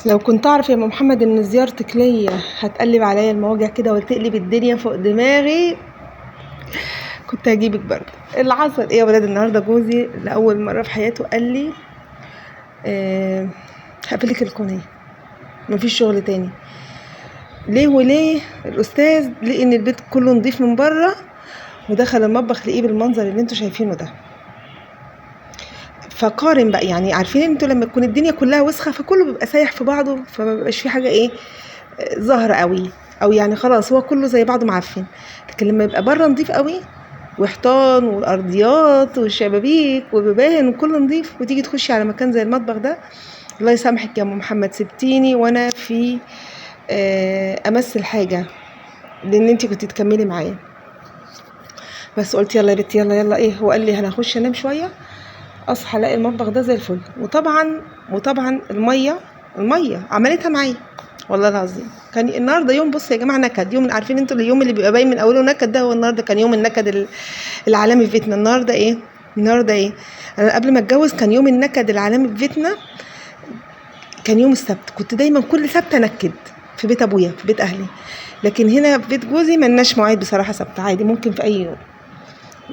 لو كنت اعرف يا ام محمد ان زيارتك ليا هتقلب عليا المواجع كده وتقلب الدنيا فوق دماغي كنت هجيبك برضه. اللي حصل ايه يا ولاد؟ النهارده جوزي لاول مره في حياته قال لي هقفلك القناه، مفيش شغل تاني. ليه وليه؟ الاستاذ لقى ان البيت كله نضيف من بره ودخل المطبخ لقيه بالمنظر اللي انتوا شايفينه ده. فقارن بقى، يعني عارفين انتوا لما تكون الدنيا كلها وسخه فكله بيبقى سايح في بعضه، فما بيبقاش في حاجه ايه ظاهره قوي، او يعني خلاص هو كله زي بعضه معفن. لكن لما يبقى بره نضيف قوي وحيطان والارضيات والشبابيك وبيبان وكله نضيف، وتيجي تخشي على مكان زي المطبخ ده، الله يسامحك يا ام محمد سبتيني وانا في امثل حاجه، لان انتي كنت تكملي معايا. بس قلت يلا يا بنتي يلا ايه، هو قال لي انا هخش انام شويه اصحى الاقي المطبخ ده زي الفل. وطبعا الميه عملتها معايا والله العظيم. كان النهارده يوم، بص يا جماعه، نكد يوم. عارفين انتوا اليوم اللي بيبقى باين من اوله نكد ده؟ هو النهارده كان يوم النكد العالمي في بيتنا. النهارده ايه انا قبل ما اتجوز كان يوم النكد العالمي في بيتنا كان يوم السبت. كنت دايما كل سبت انكد في بيت ابويا في بيت اهلي، لكن هنا في بيت جوزي ملناش مواعيد بصراحه، سبت عادي ممكن في اي يوم.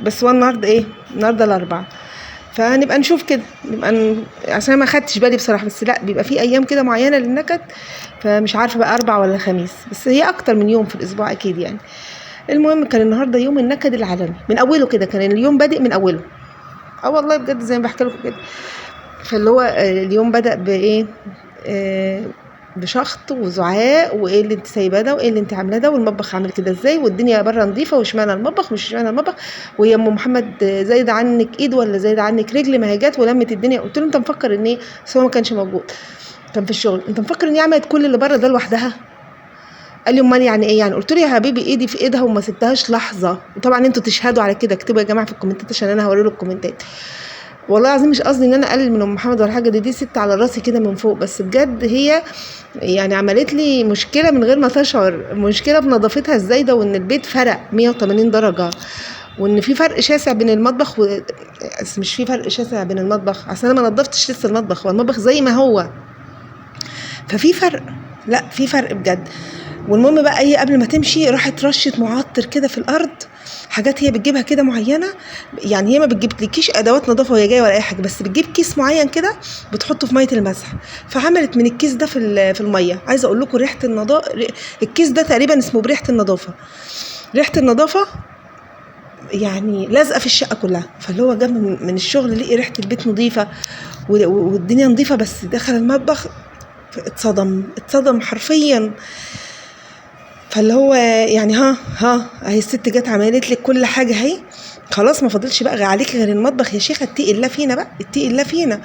بس هو النهارده الاربعاء، فنبقى نشوف كده عشان ما خدتش بالي بصراحه. بس لا، بيبقى في ايام كده معينه للنكد، فمش عارفه بقى اربع ولا خميس، بس هي اكتر من يوم في الاسبوع اكيد يعني. المهم كان النهارده يوم النكد العالمي من اوله كده، كان اليوم بادئ من اوله. والله بجد زي ما بحكي لكم كده. فاللي هو اليوم بدأ بايه؟ بشخط وزعاق، وايه اللي انت سايباه ده، وايه اللي انت عاملاه ده، والمطبخ عامل كده ازاي، والدنيا بره نظيفه، واشمعنى المطبخ مش اشمعنى المطبخ، ويا ام محمد زايده عنك ايد ولا زايده عنك رجل؟ ما هي جت ولمت الدنيا. قلت له انت مفكر ان ايه؟ بس هو ما كانش موجود، كان في الشغل. انت مفكر ان هي عملت كل اللي بره ده لوحدها؟ قال لي امال يعني ايه يعني؟ قلت له يا حبيبي ايدي في ايدها وما سبتهاش لحظه. وطبعا انتوا تشهدوا على كده، اكتبوا يا جماعه في الكومنتات عشان انا هوري له الكومنتات. والله العظيم مش قصدي ان انا اقلل من ام محمد ولا حاجه، دي ست على راسي كده من فوق، بس بجد هي يعني عملت لي مشكله من غير ما تشعر، مشكله بنظافتها الزايده، وان البيت فرق 180 درجه، وان في فرق شاسع بين المطبخ مش في فرق شاسع بين المطبخ، عشان انا ما نضفتش لسه المطبخ، والمطبخ زي ما هو، ففي فرق. لا في فرق بجد. والمهم بقى هي قبل ما تمشي راحت رشت معطر كده في الارض، حاجات هي بتجيبها كده معينه. يعني هي ما بتجيبلكيش ادوات نظافه وهي جايه ولا اي حاجه، بس بتجيب كيس معين كده بتحطه في ميه المسح. فعملت من الكيس ده في الميه. عايزه اقول لكم ريحه النظافه، الكيس ده تقريبا اسمه بريحه النظافه. ريحه النظافه يعني لازقه في الشقه كلها. فاللي هو جاب من الشغل لقي ريحه البيت نظيفه والدنيا نظيفه، بس دخل المطبخ اتصدم حرفيا. فاللي هو يعني ها اهي الست جت عملت لك كل حاجه اهي، خلاص ما فاضلش بقى عليك غير المطبخ يا شيخه. اتقي الله فينا بقى، اتقي الله فينا.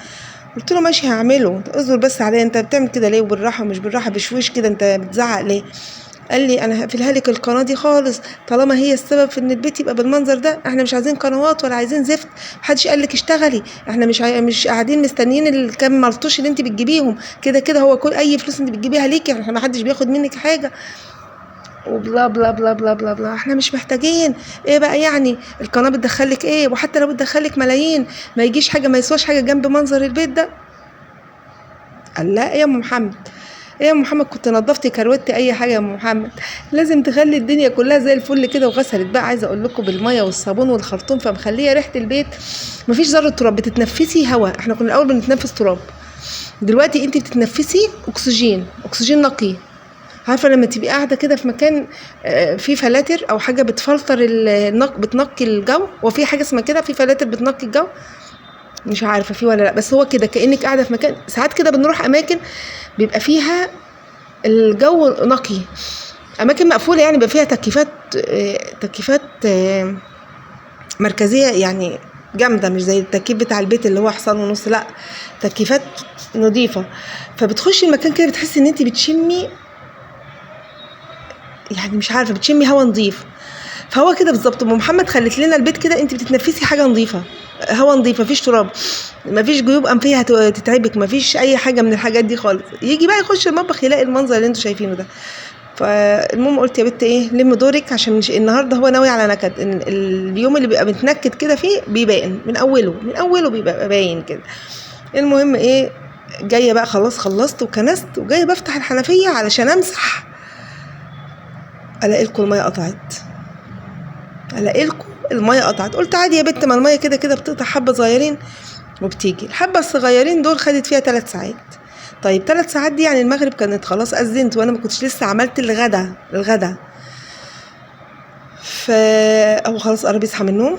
قلت له ماشي هعمله، اصبر بس عليا. انت بتعمل كده ليه؟ وبالراحه مش بالراحه بشويش كده، انت بتزعق ليه؟ قال لي انا هقفلها لك القناه دي خالص طالما هي السبب في ان البيت يبقى بالمنظر ده. احنا مش عايزين قنوات ولا عايزين زفت، محدش قال لك اشتغلي. احنا مش قاعدين مستنيين الكام ملطوش اللي انت بتجيبيهم، كده كده هو كل اي فلوس انت بتجيبيها ليكي، احنا ما حدش بياخد منك حاجه، وبلا بلا بلا بلا بلا بلا. احنا مش محتاجين ايه بقى يعني؟ القناه بتدخلك ايه؟ وحتى لو بتدخلك ملايين ما يجيش حاجه، ما يسواش حاجه جنب منظر البيت ده. قال لا يا ام محمد، ايه يا ام محمد؟ كنت نظفتي كروتي اي حاجه يا ام محمد؟ لازم تخلي الدنيا كلها زي الفل كده. وغسلت بقى، عايزه اقول لكم بالميه والصابون والخرطوم، فمخليه ريحه البيت مفيش ذره تراب، بتتنفسي هواء. احنا كنا الاول بنتنفس تراب، دلوقتي انت بتتنفسي اكسجين نقي. عارفه لما تبقي قاعده كده في مكان فيه فلاتر او حاجه بتفلتر بتنقي الجو، وفي حاجه اسمها كده، في فلاتر بتنقي الجو، مش عارفه فيه ولا لا، بس هو كده كانك قاعده في مكان. ساعات كده بنروح اماكن بيبقى فيها الجو نقي، اماكن مقفوله يعني بيبقى فيها تكييفات مركزيه يعني جامده، مش زي التكييف بتاع البيت اللي هو حصان ونص، لا تكييفات نظيفه. فبتخشي المكان كده بتحسي ان انت بتشمي، يعني مش عارفه، بتشمي هوا نظيف. فهو كده بالظبط ام محمد خلت لنا البيت كده، انت بتتنفسي حاجه نظيفه، هوا نظيف، مفيش تراب، مفيش جيوب انفيه تتعبك، مفيش اي حاجه من الحاجات دي خالص. يجي بقى يخش المطبخ يلاقي المنظر اللي انتوا شايفينه ده. فالمهم قلت يا بنت ايه، لم دورك، عشان مش النهارده هو ناوي على نكد. اليوم اللي بيبقى متنكد كده فيه بيبان من اوله بيبقى باين كده. المهم ايه، جايه بقى خلاص خلصت وكنست وجايه بفتح الحنفيه علشان امسح، الاقي لكم الميه قطعت، الاقي لكم الميه قطعت. قلت عادي يا بنت، ما الميه كده كده بتقطع حبه صغيرين وبتيجي. الحبه الصغيرين دول خدت فيها 3 ساعات. طيب 3 ساعات دي يعني المغرب كانت خلاص اذنت وانا ما كنتش لسه عملت الغدا. هو خلاص قرب يصحى من النوم،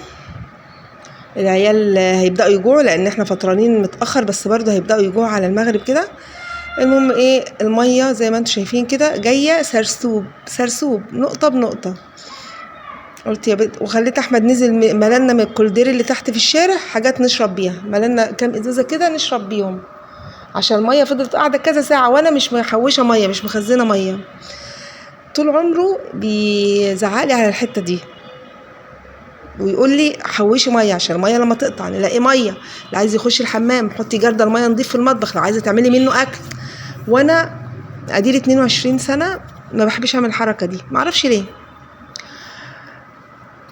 العيال هيبداوا يجوعوا لان احنا فطرانين متاخر، بس برضه هيبداوا يجوعوا على المغرب كده. المهم ايه، الميه زي ما انتم شايفين كده جايه سرسوب نقطه بنقطه. قلت يا بنت، وخليت احمد نزل مللنا من الكولدير اللي تحت في الشارع حاجات نشرب بيها، مللنا كام ازازه كده نشرب بيهم، عشان الميه فضلت قاعده كذا ساعه وانا مش محوشه ميه، مش مخزنه ميه. طول عمره بيزعقلي على الحته دي ويقول لي حوشي ميه عشان الميه لما تقطع نلاقي ميه. اللي عايز يخش الحمام حطي جردل الميه نضيف في المطبخ، لو عايزه تعملي منه اكل. وانا ادير 22 سنه ما بحبش اعمل الحركه دي، ما اعرفش ليه.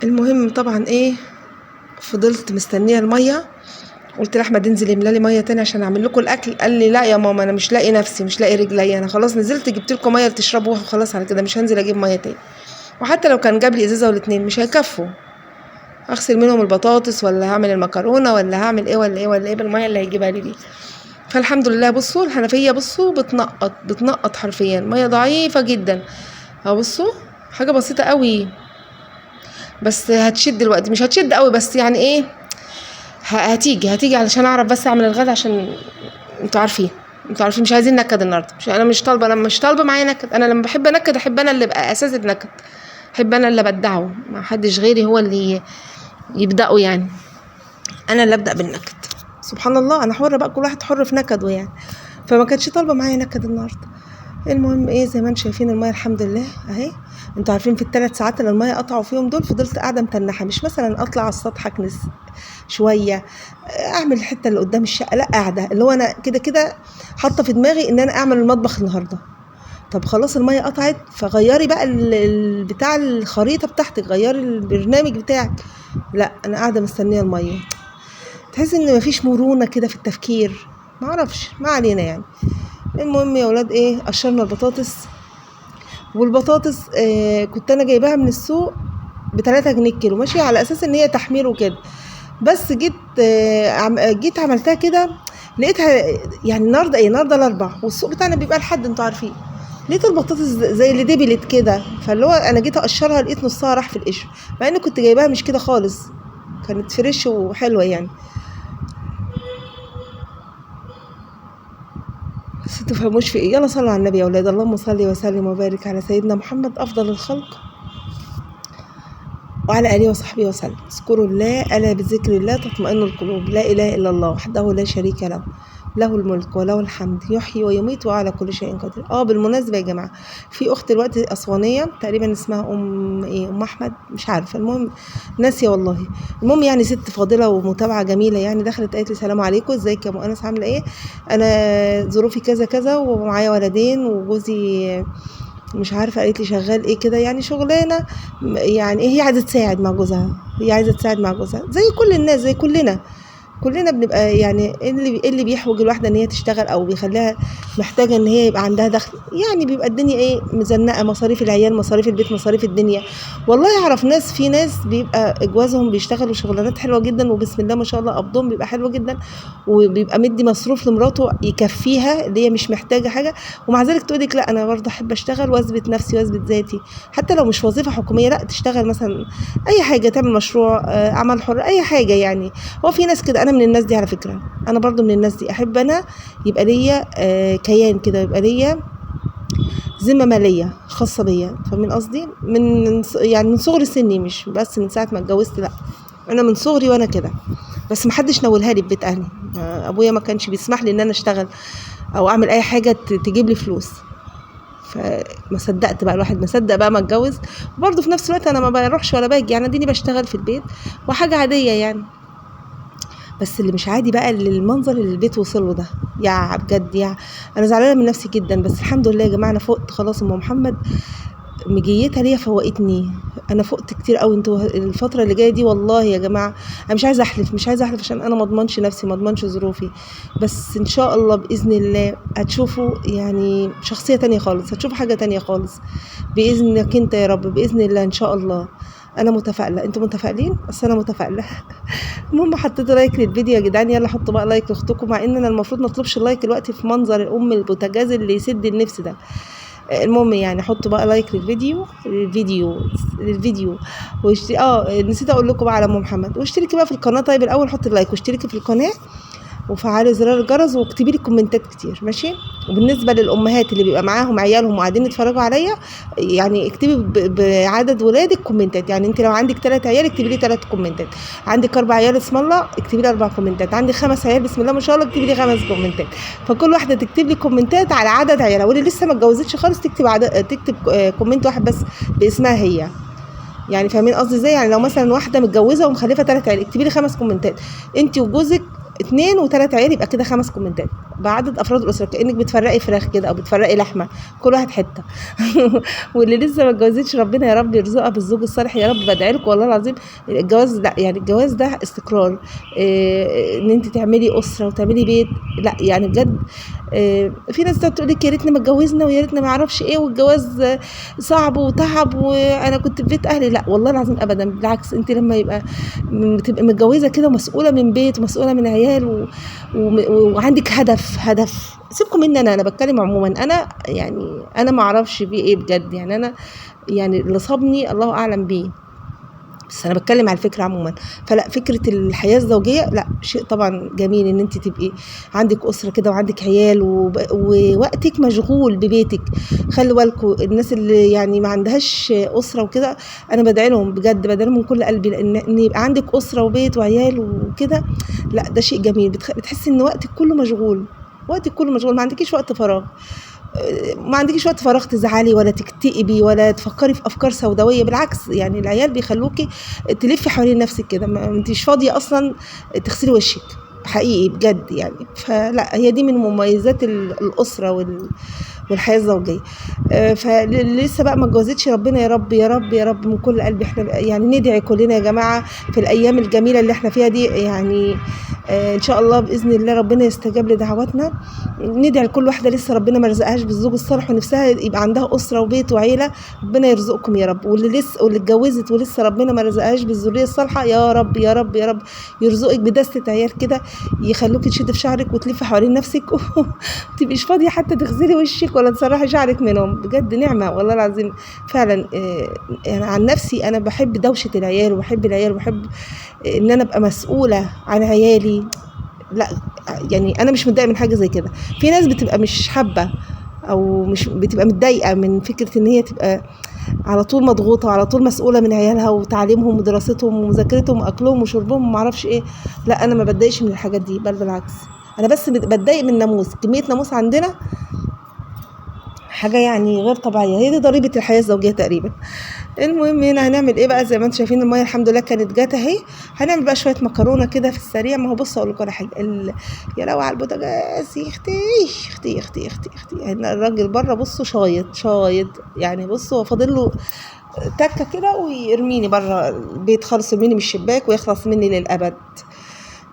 المهم طبعا ايه، فضلت مستنيه الميه. قلت لاحمد انزل املى لي ميه تاني عشان اعمل لكم الاكل. قال لي لا يا ماما، انا مش لاقي نفسي، مش لاقي رجلي، انا خلاص نزلت جبت لكم ميه تشربوها وخلاص على كده، مش هنزل اجيب ميه تاني. وحتى لو كان جاب لي ازازه ولا 2 مش هيكفوا، اغسل منهم البطاطس ولا هعمل المكرونه ولا هعمل ايه ولا ايه بالميه اللي هيجيبها لي دي. فالحمد لله. بصوا الحنفيه، بصوا بتنقط حرفيا، ميه ضعيفه جدا. بصوا حاجه بسيطه قوي، بس هتشد دلوقتي، مش هتشد قوي بس يعني ايه، هتيجي علشان اعرف بس اعمل الغدا، عشان انتوا عارفين مش عايزين نكد النهارده. انا مش طالبه معايا نكد. انا لما بحب انكد احب انا اللي ابقى اساس النكد، احب انا اللي ابدعه، ما حدش غيري هو اللي يبدأوا يعني، انا اللي ابدأ بالنكد. سبحان الله، انا حرة بقى، كل واحد حر في نكده يعني. فما كانتش طالبه معايا نكد النهارده. المهم ايه، زي ما انتم شايفين الميه الحمد لله اهي. انتوا عارفين في ال3 ساعات اللي الميه قطعوا فيهم دول فضلت قاعده متنحه، مش مثلا اطلع على السطح اكنس شويه اعمل الحته اللي قدام الشقه، لا قاعده اللي هو انا كده حاطه في دماغي ان انا اعمل المطبخ النهارده. طب خلاص الميه قطعت، فغيري بقى بتاع الخريطه بتاعتك، غيري البرنامج بتاعك. لا انا قاعده مستنيه الميه. تحس ان مفيش مرونه كده في التفكير، ما اعرفش، ما علينا يعني. المهم يا ولاد ايه، قشرنا البطاطس. والبطاطس كنت انا جايباها من السوق ب3 جنيه الكيلو، ماشي على اساس ان هي تحمير وكده. بس جيت عملتها كده، لقيتها يعني النهارده الاربع، والسوق بتاعنا بيبقى لحد انتوا عارفين. لقيت البطاطس زي اللي دبلت كده، فاللي هو انا جيت اقشرها لقيت نصها راح في القشر، مع اني كنت جايباها مش كده خالص، كانت فريش وحلوه يعني. بس تفهموش في ايه. يلا صلوا على النبي يا اولاد، اللهم صل وسلم وبارك على سيدنا محمد افضل الخلق وعلى اله وصحبه وسلم. اذكروا الله، الا بذكر الله تطمئن القلوب. لا اله الا الله وحده لا شريك له، له الملك وله الحمد، يحيي ويميت وعلى كل شيء قدير. بالمناسبه يا جماعه، في اخت دلوقتي اسوانيه تقريبا اسمها ام احمد، مش عارفه، المهم ناسيه والله. المهم يعني ست فاضله ومتابعه جميله يعني، دخلت قالت لي السلام عليكم، ازيك يا ام انس، عامله ايه؟ انا ظروفي كذا كذا ومعايا ولدين وجوزي مش عارفه، قالت لي شغال ايه كده يعني شغلانه يعني، هي عايزه تساعد مع جوزها، زي كل الناس، زي كلنا بنبقى يعني اللي بيحوج الواحده ان هي تشتغل او بيخليها محتاجه ان هي يبقى عندها دخل يعني. بيبقى الدنيا ايه، مزنقه، مصاريف العيال، مصاريف البيت، مصاريف الدنيا. والله اعرف ناس، في ناس بيبقى جوازهم بيشتغلوا شغلانات حلوه جدا وبسم الله ما شاء الله قبضهم بيبقى حلو جدا، وبيبقى مدي مصروف لمراته يكفيها اللي هي مش محتاجه حاجه، ومع ذلك تقول لك لا انا برضه احب اشتغل واثبت نفسي واثبت ذاتي، حتى لو مش وظيفه حكوميه، لا تشتغل مثلا اي حاجه، تعمل مشروع، اعمال حر، اي حاجه يعني. هو في ناس كده، انا من الناس دي على فكره، انا برضو من الناس دي، احب انا يبقى ليا كيان كده، يبقى ليا ذمه ماليه خاصه بيا. فمن قصدي يعني من صغر سني، مش بس من ساعه ما اتجوزت، لا انا من صغري وانا كده، بس ما حدش نولها لي في بيت اهلي. ابويا ما كانش بيسمح لي ان انا اشتغل او اعمل اي حاجه تجيب لي فلوس. فما صدقت بقى، الواحد ما صدق بقى ما اتجوز. وبرضه في نفس الوقت انا ما بروحش ولا باجي يعني، اديني بشتغل في البيت وحاجه عاديه يعني. بس اللي مش عادي بقى اللي المنظر اللي البيت وصله ده، يا بجد انا زعلانه من نفسي جدا. بس الحمد لله يا جماعه، انا فقت خلاص. ام محمد مجيتها ليا فوقتني. انا فقت كتير قوي. انتوا الفتره اللي جايه دي والله يا جماعه انا مش عايزه احلف، مش عايزه احلف عشان انا ما اضمنش نفسي، ما اضمنش ظروفي، بس ان شاء الله باذن الله هتشوفوا يعني شخصيه تانية خالص، هتشوفوا حاجه تانية خالص باذنك انت يا رب، باذن الله ان شاء الله. انا متفائله. انتوا متفائلين؟ اصل انا متفائله. المهم حطيت لايك للفيديو يا جدعان، يلا حطوا بقى لايك لاختكم، مع ان انا المفروض ما اطلبش اللايك دلوقتي في منظر الام البوتاجاز اللي يسد النفس ده. المهم يعني حطوا بقى لايك للفيديو واشتري نسيت اقول لكم بقى على ام محمد، واشتركي بقى في القناه. طيب الاول حطي اللايك واشتركي في القناه وفعلي زرار الجرس واكتبي لي كومنتات كتير، ماشي؟ وبالنسبه للامهات اللي بيبقى معاهم عيالهم وقاعدين يتفرجوا عليا، يعني اكتبي بعدد ولادك كومنتات. يعني انت لو عندك 3 عيال اكتبي لي 3 كومنتات، عندك 4 عيال اسم الله اكتبي لي 4 كومنتات، عندك 5 عيال بسم الله ما شاء الله اكتبي لي 5 كومنتات. فكل واحده تكتب لي كومنتات على عدد عيالها، واللي لسه ما اتجوزتش خالص تكتب كومنت واحد بس باسمها هي. يعني فاهمين قصدي ازاي؟ يعني لو مثلا واحده متجوزه ومخلفه 3 عيال اكتبي لي 5 كومنتات، انت وجوزك 2 و3 عيال يبقى كده 5 كومنتات بعدد افراد الاسره، كانك بتفرقي فراخ كده او بتفرقي لحمه، كل واحد حته. واللي لسه ما اتجوزتش ربنا يا رب يرزقها بالزوج الصالح يا رب، بدعي لكم والله العظيم. الجواز ده يعني الجواز ده استقرار، ان انت تعملي اسره وتعملي بيت، لا يعني بجد. في ناس تقول لك يا ريتنا ما اتجوزنا ويا ريتنا ما اعرفش ايه، والجواز صعب وتعب وانا كنت في بيت اهلي. لا والله العظيم ابدا، بالعكس. انت لما يبقى تبقى متجوزه كده ومسؤوله من بيت ومسؤوله من عيال وعندك هدف. سيبكم مني انا بتكلم عموما. انا يعني انا ما اعرفش بيه ايه بجد، يعني انا يعني اللي صابني الله اعلم بيه، بس انا بتكلم على الفكره عموما. فلا فكره الحياه الزوجيه لا شيء طبعا جميل ان انت تبقي عندك اسره كده وعندك عيال ووقتك مشغول ببيتك. خلي بالكم الناس اللي يعني ما عندهاش اسره وكده، انا بدعي لهم بجد، بدعي لهم من كل قلبي، لان يبقى عندك اسره وبيت وعيال وكده لا ده شيء جميل. بتحسي ان وقتك كله مشغول، وقتك كله مشغول، ما عندكيش وقت فراغ، ما عندكيش وقت فراغ تزعلي ولا تكتئبي ولا تفكري في افكار سوداويه. بالعكس يعني العيال بيخلوكي تلفي حوالين نفسك كده، ما انتيش فاضيه اصلا تغسلي وشك حقيقي بجد يعني. فلا هي دي من مميزات الاسره والحياه الزوجيه. فاللي لسه بقى ما اتجوزتش ربنا يا رب يا رب يا رب من كل قلبي احنا يعني ندعي كلنا يا جماعه في الايام الجميله اللي احنا فيها دي، يعني ان شاء الله باذن الله ربنا يستجاب لدعواتنا. ندعي لكل واحده لسه ربنا ما رزقهاش بالزوج الصالح ونفسها يبقى عندها اسره وبيت وعيله، ربنا يرزقكم يا رب. واللي اتجوزت ولسه ربنا ما رزقهاش بالذريه الصالحه، يا رب يا رب يا رب يرزقك بدستة عيال كده يخلوكي تشدي في شعرك وتلفي حوالين نفسك ومتبقيش فاضيه حتى تغسلي وشك ولا تسرحي شعرك منهم. بجد نعمه والله العظيم فعلا. يعني عن نفسي انا بحب دوشه العيال وبحب العيال وبحب ان انا ابقى مسؤوله عن عيالي. لا يعني انا مش متضايقه من حاجه زي كده. في ناس بتبقى مش حابه او مش بتبقى متضايقه من فكره ان هي تبقى على طول مضغوطه وعلى طول مسؤوله من عيالها وتعليمهم ودراستهم ومذاكرتهم واكلهم وشربهم وما اعرفش ايه. لا انا ما بتضايقش من الحاجات دي، بل بالعكس انا بس بتضايق من ناموس، كميه ناموس عندنا حاجه يعني غير طبيعيه. هي دي ضريبه الحياه الزوجيه تقريبا. المهم هنا هنعمل ايه بقى؟ زي ما انتم شايفين الميه الحمد لله كانت جات اهي. هنعمل بقى شويه مكرونه كده في السريع. ما هو بصوا اقول لكم على حاجه يا لو على البوتاجاز يا اختي يعني الراجل بره بصوا شايط يعني. بصوا هو فاضل له تكه كده ويرميني بره البيت خالص، يرميني من الشباك ويخلص مني للابد.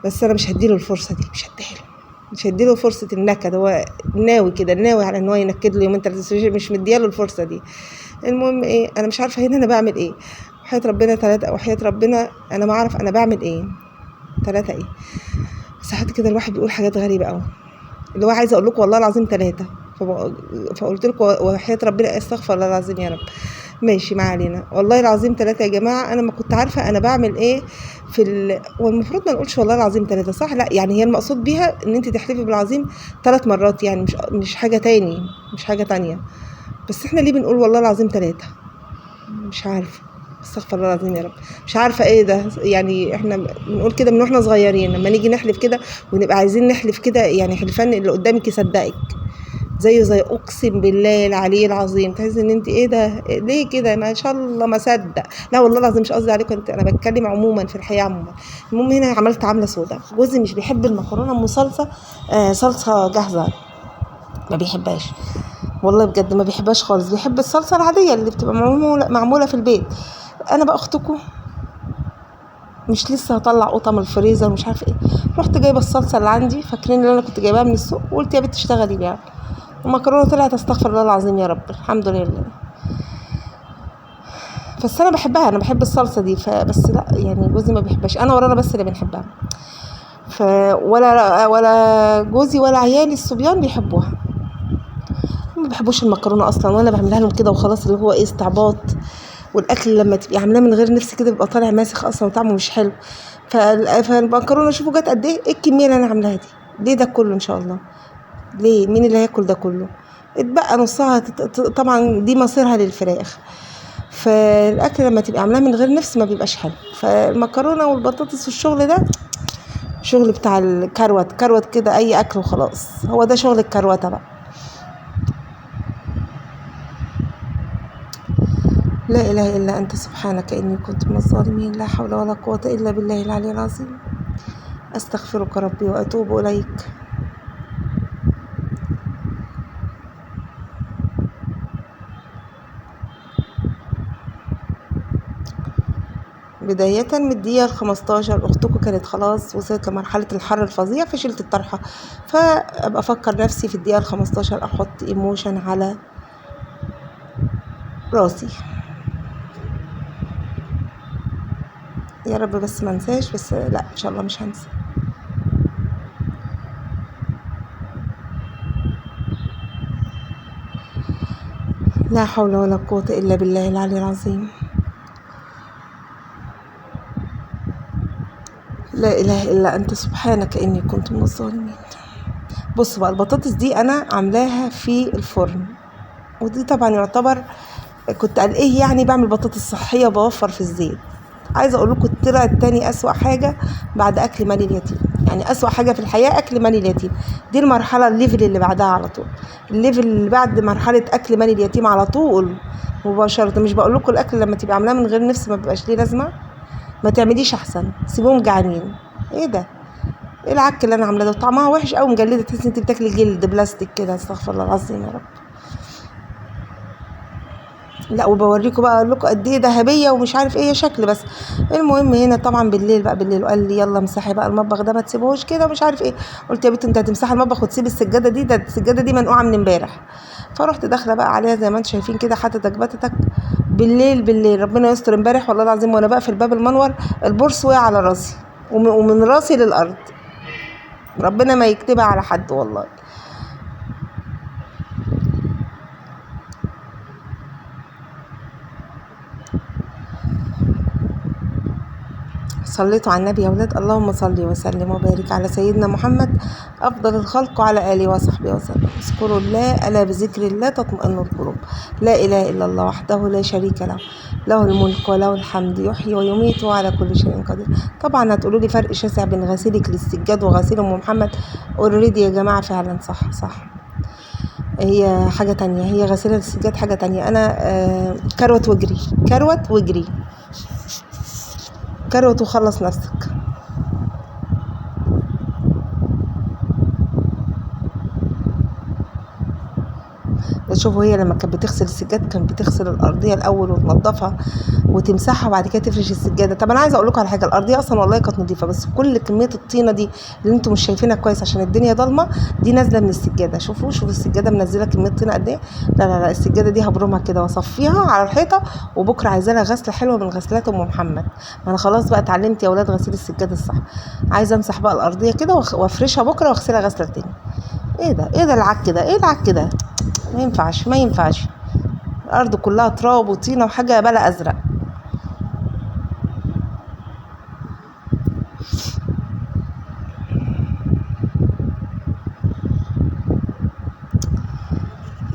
بس انا مش هديله الفرصه دي، مش هديله فرصه النكد. هو ناوي على ان هو ينكد له يومين 3، مش مدياله الفرصه دي. المهم ايه، انا مش عارفه هنا انا بعمل ايه. وحياة ربنا 3 وحياة ربنا انا ما اعرف انا بعمل ايه 3 ايه. ساعات كده الواحد بيقول حاجات غريبه قوي، اللي هو عايزه اقول لكم والله العظيم 3. فقلت لكم وحياة ربنا استغفر الله العظيم يا رب. ماشي ما علينا. والله العظيم 3 يا جماعه. انا ما كنت عارفه انا بعمل ايه والمفروض ما نقولش والله العظيم 3 صح؟ لا يعني هي المقصود بيها ان انت تحلفي بالعظيم 3 مرات، يعني مش حاجه تاني، مش حاجه تانية. بس احنا ليه بنقول والله العظيم 3؟ مش عارفه. استغفر الله العظيم يا رب. مش عارفه ايه ده. يعني احنا بنقول كده من واحنا صغيرين، لما نيجي نحلف كده ونبقى عايزين نحلف كده يعني حلفان اللي قدامك يصدقك زي اقسم بالله العلي العظيم. تحس ان انت ايه ده، ليه كده، ما شاء الله ما صدق. لا والله العظيم مش قصدي عليكم انت، انا بتكلم عموما في الحياه عموما. المهم هنا عملت عامله سودا. جوزي مش بيحب المكرونه ام صلصه، صلصه جاهزه ما بيحبهاش. والله بجد ما بيحبهاش خالص، بيحب الصلصه العاديه اللي بتبقى معموله في البيت. انا بقى اختكم مش لسه هطلع قطه من الفريزر ومش عارف ايه، رحت جايبه الصلصه اللي عندي، فاكرين اللي انا كنت جايباها من السوق، وقلت يا بنت اشتغلي بيها. المكرونه طلعت استغفر الله العظيم يا رب، الحمد لله. بس انا بحبها، انا بحب الصلصه دي، فبس لا يعني جوزي ما بيحبهاش، انا ورانا بس اللي بنحبها. ف ولا جوزي ولا عيالي الصبيان بيحبوها، ما بيحبوش المكرونه اصلا، وانا بعملها لهم كده وخلاص، اللي هو ايه استعباط. والاكل لما تبقي عاملاه من غير نفس كده بيبقى طالع ماسخ اصلا وطعمه مش حلو. فالمكرونه شوفوا جت قد ايه، ايه الكميه اللي انا عاملاها دي، ليه ده كله ان شاء الله؟ ليه؟ مين اللي هياكل ده كله؟ اتبقى نصها طبعا دي مصيرها للفراخ. فالاكل لما تبقى عاملاه من غير نفس ما بيبقاش حلو. فالمكرونه والبطاطس والشغل ده شغل بتاع الكروت، كروت كده اي اكل وخلاص، هو ده شغل الكروته بقى. لا اله الا انت سبحانك اني كنت من الظالمين، لا حول ولا قوه الا بالله العلي العظيم. استغفرك ربي واتوب اليك. بداية من الدقيقة ال15 أختكم كانت خلاص وصلت لمرحلة الحر الفظيع فشلت الطرحة، فأبقى أفكر نفسي في الدقيقة ال15 أحط ايموشن على راسي. يا رب بس ما انساش، بس لا إن شاء الله مش هنسى. لا حول ولا قوة إلا بالله العلي العظيم. لا إله إلا أنت سبحانك إني كنت من الظالمين. بص بقى، البطاطس دي أنا عاملاها في الفرن، ودي طبعا يعتبر كنت قال ايه يعني بعمل بطاطس صحية وبوفر في الزيت. عايزة اقول لكم طلعت تاني اسوأ حاجة بعد اكل مال اليتيم، يعني اسوأ حاجة في الحياة اكل مال اليتيم. دي المرحلة الليفل اللي بعدها على طول، الليفل اللي بعد مرحلة اكل مال اليتيم على طول مباشرة. مش بقول لكم الاكل لما تبقى عاملاه من غير نفس ما بيبقاش ليه لازمة؟ ما تعمليش احسن، سيبوهم جعانين. ايه ده؟ ايه العك اللي انا عاملاه ده؟ طعمها وحش قوي، مجلده، تحسي انت بتاكلي جلد بلاستيك كده، استغفر الله العظيم يا رب. لا وبوريكم بقى، اقول لكم قد ايه ذهبيه ومش عارف ايه شكل بس. المهم هنا طبعا بالليل بقى، بالليل وقال لي يلا امسحي بقى المطبخ ده ما تسيبوهوش كده ومش عارف ايه. قلت يا بنت انت هتمسحي المطبخ وتسيبي السجاده دي؟ ده السجاده دي منقوعه من امبارح. فرحت داخله بقى عليها زي ما انتم شايفين كده، حتتك بتتك. بالليل ربنا يستر، امبارح والله العظيم وانا بقى في الباب المنور البورس وقع على راسي، ومن راسي للارض، ربنا ما يكتبها على حد والله. صليتوا على النبي يا ولاد، اللهم صل وسلم وبارك على سيدنا محمد أفضل الخلق وعلى آله وصحبه وسلم. اذكروا الله، ألا بذكر الله تطمئن القلوب. لا إله إلا الله وحده لا شريك له، له الملك وله الحمد، يحيي ويميت وعلى كل شيء قدير. طبعا هتقولوا لي فرق شاسع بين غسيلك للسجاد وغسيل أم محمد. اوريدي يا جماعة فعلا صح صح، هي حاجة تانية، هي غسيلة للسجاد حاجة تانية. أنا كروت واجري، كروت واجري، كروت وخلص نفسك. شوفوا هي لما كانت بتغسل السجاد كانت بتغسل الارضيه الاول وتنضفها وتمسحها وبعد كده تفرش السجاده. طب انا عايزه اقول لكم على حاجه، الارضيه اصلا والله كانت نظيفه، بس كل كميه الطينه دي اللي انتم مش شايفينها كويس عشان الدنيا ضلمه دي نازله من السجاده. شوفوا السجاده منزله كميه طينه قد ايه. لا السجاده دي هبرمها كده واصفيها على الحيطه، وبكره عايزه لها غسله حلوه من غسلات ام محمد. ما انا خلاص بقى اتعلمت يا اولاد غسيل السجاده الصح. عايزه امسح بقى الارضيه كده وافرشها بكره واغسلها غسله تاني. ايه ده؟ ايه ده العك ده؟ ايه العك ده؟ ما ينفعش، ما ينفعش. الارض كلها تراب وطينه وحاجه بلا ازرق.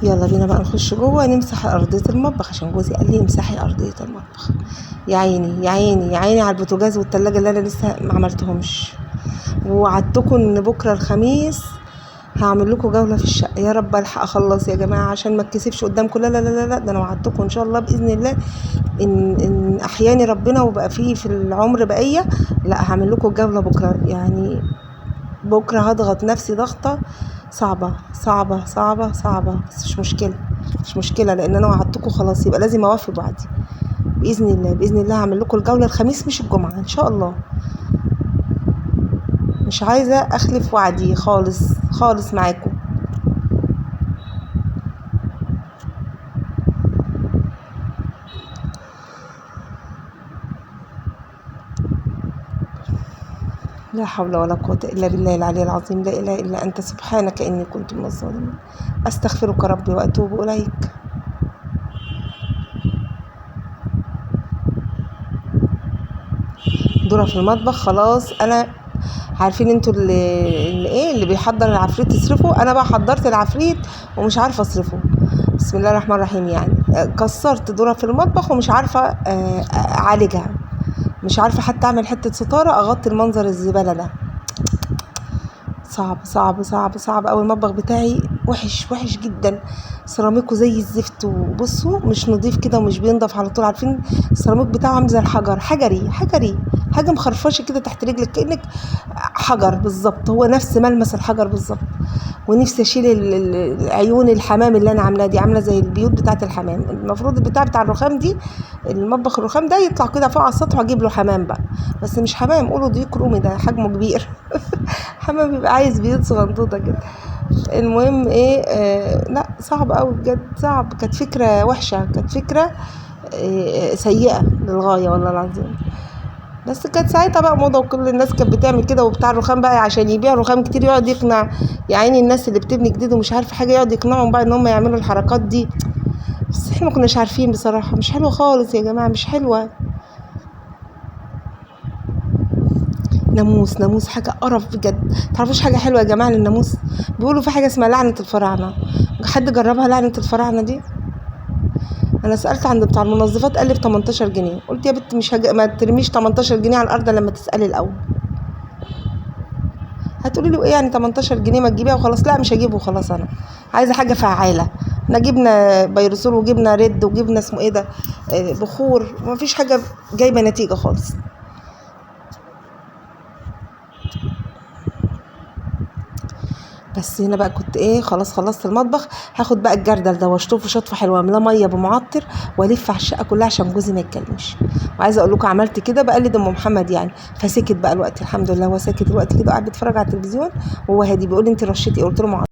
يلا بينا بقى نخش جوه نمسح ارضيه المطبخ، عشان جوزي قال لي امسحي ارضيه المطبخ. يا عيني يا عيني يا عيني على البوتاجاز والتلاجة اللي انا لسه ما عملتهمش. ووعدتكم ان بكره الخميس هعمل لكم جوله في الشقه، يا رب الحق اخلص يا جماعه عشان ما اتكسفش قدامكم. لا ده انا وعدتكم ان شاء الله باذن الله، ان احياني ربنا وبقى فيه في العمر بقيه، لا هعمل لكم الجوله بكره. يعني بكره هضغط نفسي ضغطه صعبة صعبة صعبة صعبة، بس مش مشكلة، مش مشكلة، لان انا وعدتكم خلاص يبقى لازم اوفي بوعدي. باذن الله باذن الله هعمل لكم الجولة الخميس مش الجمعة ان شاء الله. مش عايزة اخلف وعدي خالص خالص معاكم. لا حول ولا قوة إلا بالله العلي العظيم، لا إله إلا أنت سبحانك إني كنت من الظالمين. أستغفرك ربي وأتوب إليك. دورة في المطبخ خلاص. أنا عارفين انتوا اللي بيحضر العفريت يصرفه، انا بقى حضرت العفريت ومش عارفه اصرفه. بسم الله الرحمن الرحيم. يعني كسرت دورة في المطبخ ومش عارفه اعالجها، مش عارفه حتى اعمل حته ستاره اغطي المنظر الزباله ده. صعب صعب صعب صعب أوي. المطبخ بتاعي وحش وحش جدا، سيراميكه زي الزفت، وبصوا مش نضيف كده ومش بينضف على طول. عارفين السيراميك بتاعه عامل زي الحجر، حجري حجري، حاجه مخرفشه كده تحت رجلك كأنك حجر بالظبط. هو نفس ملمس الحجر بالظبط. ونفسي اشيل عيون الحمام اللي انا عاملاها دي، عامله زي البيوت بتاعه الحمام. المفروض بتاع الرخام دي، المطبخ الرخام ده يطلع كده فوق على السطح واجيب له حمام بقى، بس مش حمام، قولوا ضيق رومي، ده حجمه كبير. حمام بيبقى عايز بيوت صغنطوطه كده. المهم ايه، لا صعب قوي بجد، صعب. كانت فكره وحشه، كانت فكره سيئه للغايه والله العظيم. بس كانت ساعتها بقى موضه وكل الناس كانت بتعمل كده. وبتاع الرخام بقى عشان يبيع رخام كتير يقعد يقنع يا عيني الناس اللي بتبني جديد ومش عارفه حاجه، يقعد يقنعهم بقى ان هم يعملوا الحركات دي. بس احنا ما كناش عارفين بصراحه، مش حلوه خالص يا جماعه، مش حلوه. ناموس ناموس حاجه قرف بجد. تعرفوش حاجه حلوه يا جماعه للناموس؟ بيقولوا في حاجه اسمها لعنه الفراعنه. حد جربها لعنه الفراعنه دي؟ انا سالت عند بتاع المنظفات قال لي ب 18 جنيه. قلت يا بنت مش ما ترميش 18 جنيه على الارض لما تسالي الاول. هتقولي له ايه يعني 18 جنيه ما تجيبيها وخلاص؟ لا مش هجيبه وخلاص، انا عايزه حاجه فعاله. احنا جبنا بيرسول وجبنا ريد وجبنا اسمه ايه ده، بخور، ومفيش حاجه جايبه نتيجه خالص. بس هنا بقى كنت ايه، خلاص خلصت المطبخ، هاخد بقى الجردل ده واشطفه شطفه حلوه، املاه ميه بمعطر والف على الشقه كلها عشان جوزي ما يتكلمش. وعايزه اقول لكم عملت كده بقلد ام محمد يعني، فسكت بقى الوقت الحمد لله. هو ساكت الوقت كده قاعد بيتفرج على التلفزيون وهو هادي. بيقول لي انت رشيتي إيه؟ قلت له